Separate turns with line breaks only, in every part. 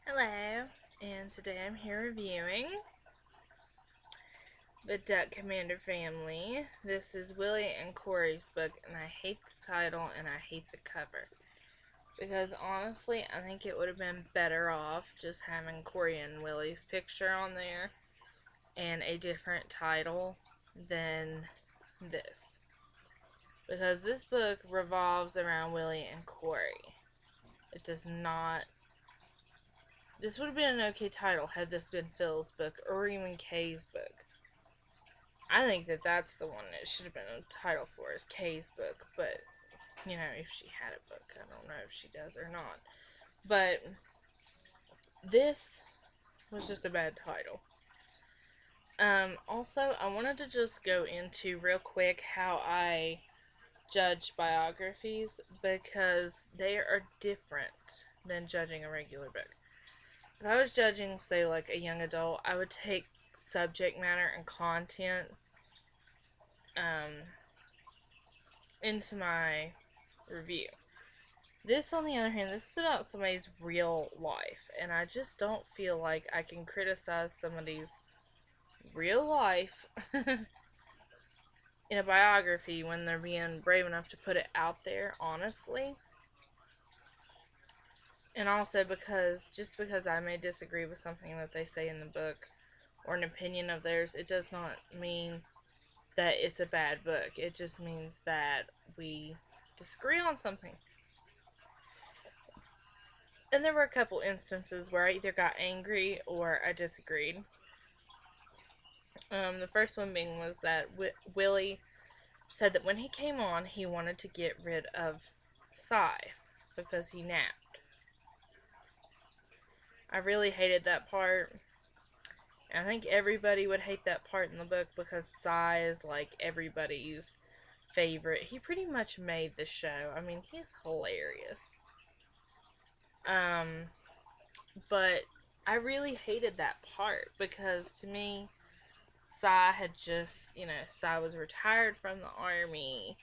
Hello, and today I'm here reviewing the Duck Commander family. This is Willie and Korie's book, and I hate the title and I hate the cover. Because honestly, I think it would have been better off just having Korie and Willie's picture on there and a different title than this. Because this book revolves around Willie and Korie. It does not. This would have been an okay title had this been Phil's book or even Kay's book. I think that that's the one that should have been a title for is Kay's book, but if she had a book, I don't know if she does or not. But this was just a bad title. Also, I wanted to just go into real quick how I judge biographies because they are different than judging a regular book. If I was judging, say, like a young adult, I would take subject matter and content um, into my review. This, on the other hand, this is about somebody's real life, and I just don't feel like I can criticize somebody's real life in a biography when they're being brave enough to put it out there, honestly. And also just because I may disagree with something that they say in the book or an opinion of theirs, it does not mean that it's a bad book. It just means that we disagree on something. And there were a couple instances where I either got angry or I disagreed. The first one being was that Willie said that when he came on, he wanted to get rid of Cy because he napped. I really hated that part. I think everybody would hate that part in the book because Cy is like everybody's favorite. He pretty much made the show. I mean, he's hilarious. Um, but I really hated that part because to me, Cy had just, Cy was retired from the army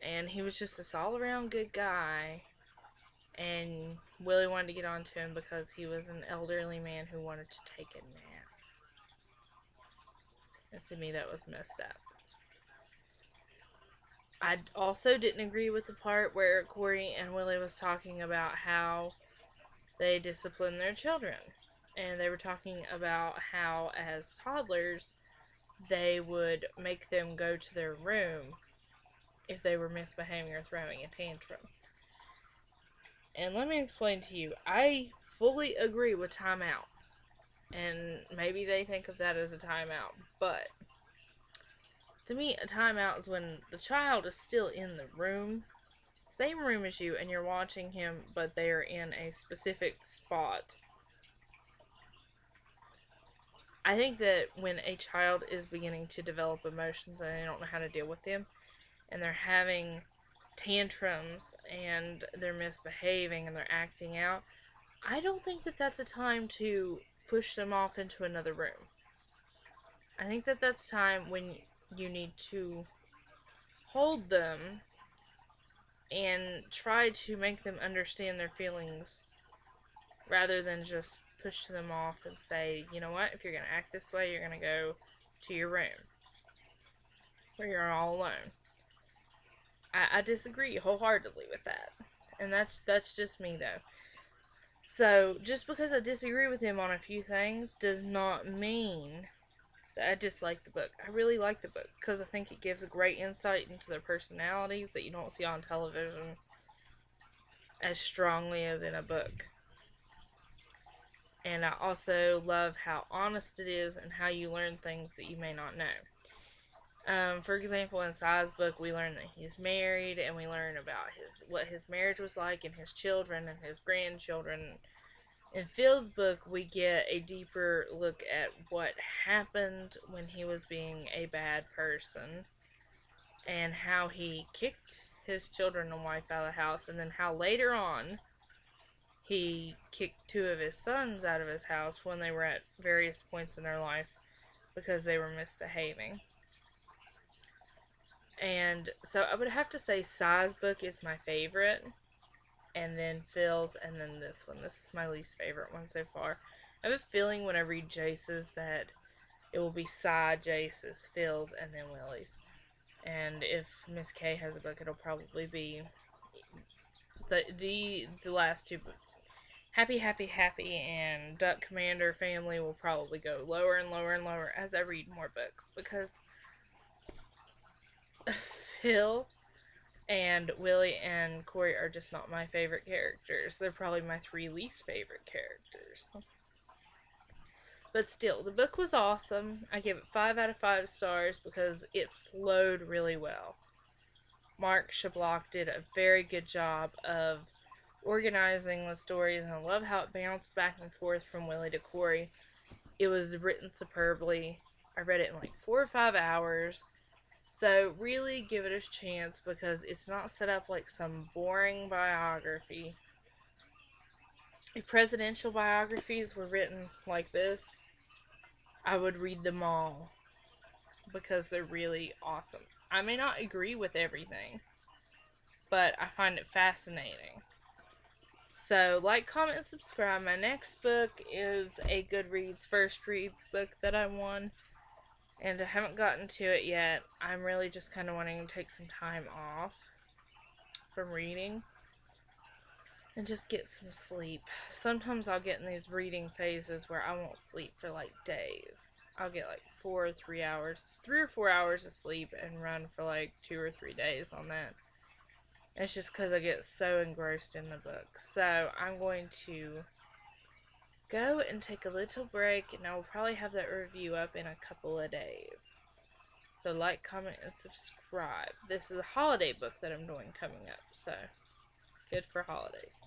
and he was just this all around good guy. And Willie wanted to get on to him because he was an elderly man who wanted to take a nap. And to me, that was messed up. I also didn't agree with the part where Korie and Willie was talking about how they discipline their children. And they were talking about how, as toddlers, they would make them go to their room if they were misbehaving or throwing a tantrum. And let me explain to you, I fully agree with timeouts. And maybe they think of that as a timeout, but to me, a timeout is when the child is still in the room, same room as you, and you're watching him, but they are in a specific spot. I think that when a child is beginning to develop emotions and they don't know how to deal with them, and they're having tantrums and they're misbehaving and they're acting out, I don't think that that's a time to push them off into another room. I think that that's time when you need to hold them and try to make them understand their feelings rather than just push them off and say, you know what, if you're going to act this way, you're going to go to your room where you're all alone. I disagree wholeheartedly with that. And that's just me, though. So, just because I disagree with him on a few things does not mean that I dislike the book. I really like the book because I think it gives a great insight into their personalities that you don't see on television as strongly as in a book. And I also love how honest it is and how you learn things that you may not know. For example, in Cy's book, we learn that he's married, and we learn about what his marriage was like, and his children, and his grandchildren. In Phil's book, we get a deeper look at what happened when he was being a bad person, and how he kicked his children and wife out of the house, and then how later on he kicked two of his sons out of his house when they were at various points in their life because they were misbehaving. And so I would have to say Cy's book is my favorite. and then Phil's, and then this one. This is my least favorite one so far. I have a feeling when I read Jace's that it will be Cy, Jace's, Phil's, and then Willie's. And if Miss K has a book, it'll probably be the last two. Happy, Happy, Happy, and Duck Commander family will probably go lower and lower and lower as I read more books, because Phil and Willie and Korie are just not my favorite characters. They're probably my three least favorite characters. But still, the book was awesome. I give it 5 out of 5 stars because it flowed really well. Mark Shablock did a very good job of organizing the stories, and I love how it bounced back and forth from Willie to Korie. It was written superbly. I read it in like 4 or 5 hours. So really give it a chance because it's not set up like some boring biography. If presidential biographies were written like this, I would read them all because they're really awesome. I may not agree with everything, but I find it fascinating. So, like, comment, and subscribe. My next book is a Goodreads First Reads book that I won, and I haven't gotten to it yet. I'm really just kind of wanting to take some time off from reading and just get some sleep. Sometimes I'll get in these reading phases where I won't sleep for like days. I'll get like 4 or 3 hours, 3 or 4 hours of sleep and run for like 2 or 3 days on that. It's just because I get so engrossed in the book. So I'm going to go and take a little break, and I will probably have that review up in a couple of days. So like, comment, and subscribe. This is a holiday book that I'm doing coming up, so good for holidays.